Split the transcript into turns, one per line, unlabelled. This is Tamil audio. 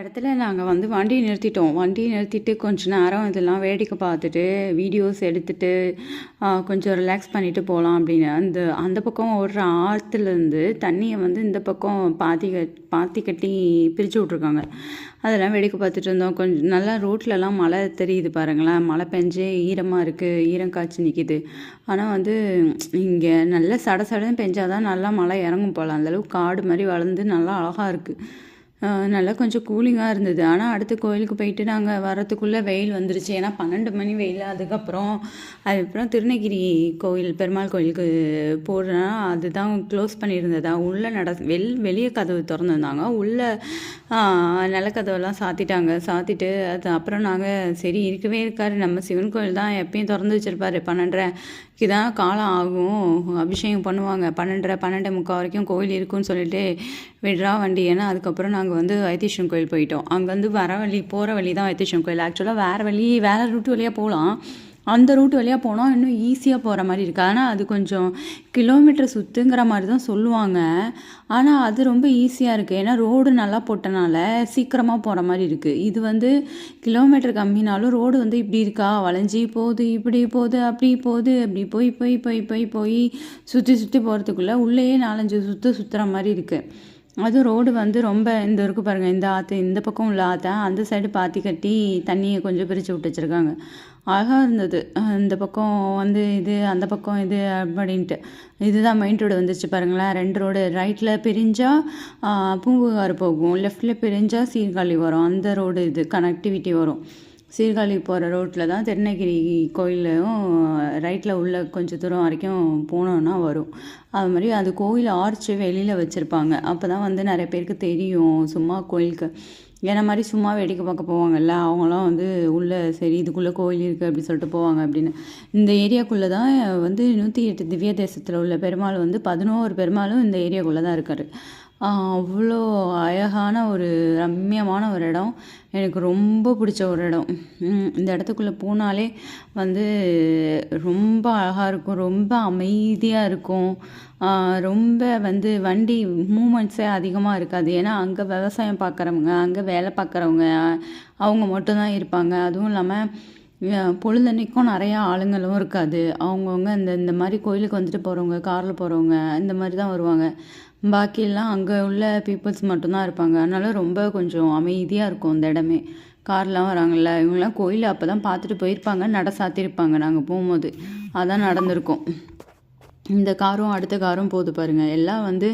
இடத்துல நாங்கள் வந்து வண்டியை நிறுத்திட்டோம். வண்டியை நிறுத்திட்டு கொஞ்ச நேரம் இதெல்லாம் வேடிக்கை பார்த்துட்டு, வீடியோஸ் எடுத்துட்டு, கொஞ்சம் ரிலாக்ஸ் பண்ணிட்டு போகலாம் அப்படின்னு. அந்த பக்கம் ஓடுற ஆற்றுலேருந்து தண்ணியை வந்து இந்த பக்கம் பாத்தி கட்டி பிரித்து விட்ருக்காங்க. அதெல்லாம் வேடிக்கை பார்த்துட்டு இருந்தோம். கொஞ்சம் நல்லா ரோட்லலாம் மழை தெரியுது பாருங்களேன். மழை பெஞ்சு ஈரமாக இருக்குது, ஈரம் காய்ச்சி நிற்கிது. ஆனால் வந்து இங்கே நல்லா சடன்னு பெஞ்சாதான் நல்லா மழை இறங்கும் போல். அந்தளவுக்கு காடு மாதிரி வளர்ந்து நல்லா அழகாக இருக்குது. நல்லா கொஞ்சம் கூலிங்காக இருந்தது. ஆனால் அடுத்து கோயிலுக்கு போயிட்டு நாங்கள் வரத்துக்குள்ளே வெயில் வந்துருச்சு. ஏன்னா 12 மணி வெயில். அதுக்கப்புறம் திருநகிரி கோயில், பெருமாள் கோயிலுக்கு போகிறேன்னா அதுதான் க்ளோஸ் பண்ணியிருந்ததா. உள்ளே வெளியே கதவு திறந்துருந்தாங்க. உள்ளே நிலக்கதவெல்லாம் சாத்திட்டு அது அப்புறம் நாங்கள் சரி இருக்கவே இருக்காரு, நம்ம சிவன் கோயில் தான் எப்பயும் திறந்து வச்சுருப்பாரு. 12:30க்கு தான் காலம் ஆகும், அபிஷேகம் பண்ணுவாங்க. 12:30 வரைக்கும் கோயில் இருக்குன்னு சொல்லிட்டு விடுறா வண்டி. ஏன்னா அதுக்கப்புறம் நாங்கள் வந்து வைத்தீஸ்வரன் கோயில் போயிட்டோம். அங்கே வந்து போகிற வழி தான் வைத்தீஸ்வரன் கோயில். ஆக்சுவலாக வேறு ரூட்டு வழியாக போகலாம். அந்த ரூட் வழியாக போனால் இன்னும் ஈஸியாக போகிற மாதிரி இருக்குது. ஆனால் அது கொஞ்சம் கிலோமீட்டர் சுற்றுங்கிற மாதிரி தான் சொல்லுவாங்க. ஆனால் அது ரொம்ப ஈஸியாக இருக்குது. ஏன்னா ரோடு நல்லா போட்டனால சீக்கிரமாக போகிற மாதிரி இருக்குது. இது வந்து கிலோமீட்டர் கம்மினாலும் ரோடு வந்து இப்படி இருக்கா, வளைஞ்சி போகுது, இப்படி போகுது, அப்படி போகுது, அப்படி போய் சுற்றி போகிறதுக்குள்ளே உள்ளேயே 4-5 சுற்றுற மாதிரி இருக்குது. அதுவும் ரோடு வந்து ரொம்ப இந்த இருக்கு பாருங்கள். இந்த ஆற்று இந்த பக்கம் உள்ள ஆற்றை அந்த சைடு பாத்தி கட்டி தண்ணியை கொஞ்சம் பிரித்து விட்டு வச்சுருக்காங்க. அழகாக இருந்தது. இந்த பக்கம் வந்து இது, அந்த பக்கம் இது அப்படின்ட்டு. இதுதான் மெயின் ரோடு வந்துச்சு பாருங்களேன். 2 ரோடு. ரைட்டில் பிரிஞ்சால் பூம்புகார் போகும், லெஃப்டில் பிரிஞ்சால் சீர்காழி வரும். அந்த ரோடு இது கனெக்டிவிட்டி வரும். சீர்காழி போகிற ரோட்டில் தான் திருநகிரி கோயிலும் ரைட்டில் உள்ள கொஞ்சம் தூரம் வரைக்கும் போனோன்னா வரும். அது மாதிரி அது கோயில் ஆர்ச்சு வெளியில் வச்சுருப்பாங்க. அப்போ தான் வந்து நிறைய பேருக்கு தெரியும் சும்மா கோயிலுக்கு. ஏன்னா மாதிரி சும்மா வேடிக்கை பார்க்க போவாங்கல்ல, அவங்களாம் வந்து உள்ளே சரி இதுக்குள்ளே கோயில் இருக்குது அப்படி சொல்லிட்டு போவாங்க அப்படின்னு. இந்த ஏரியாக்குள்ளே தான் வந்து 108 திவ்ய தேசத்தில் உள்ள பெருமாள் வந்து 11 பெருமாளும் இந்த ஏரியாக்குள்ளே தான் இருக்கார். அவ்வளோ அழகான ஒரு ரம்மியமான ஒரு இடம். எனக்கு ரொம்ப பிடிச்ச ஒரு இடம். இந்த இடத்துக்குள்ளே போனாலே வந்து ரொம்ப அழகாக இருக்கும், ரொம்ப அமைதியாக இருக்கும். ரொம்ப வந்து வண்டி மூமெண்ட்ஸே அதிகமாக இருக்காது. ஏன்னா அங்கே விவசாயம் பார்க்குறவங்க, அங்கே வேலை பார்க்குறவங்க அவங்க மட்டும்தான் இருப்பாங்க. அதுவும் இல்லாமல் பொழுதன்னைக்கும் நிறையா ஆளுங்களும் இருக்காது. அவங்கவுங்க இந்த மாதிரி கோயிலுக்கு வந்துட்டு போகிறவங்க, காரில் போகிறவங்க இந்த மாதிரி தான் வருவாங்க. பாக்கியெல்லாம் அங்கே உள்ள பீப்புள்ஸ் மட்டும்தான் இருப்பாங்க. அதனால ரொம்ப கொஞ்சம் அமைதியாக இருக்கும் அந்த இடமே. கார்லாம் வராங்கல்ல, இவங்கெல்லாம் கோயிலை அப்போ தான் பார்த்துட்டு போயிருப்பாங்க, நட சாத்தியிருப்பாங்க. நாங்கள் போகும்போது அதான் நடந்திருக்கும். இந்த காரும் அடுத்த காரும் போகுது பாருங்கள். எல்லாம் வந்து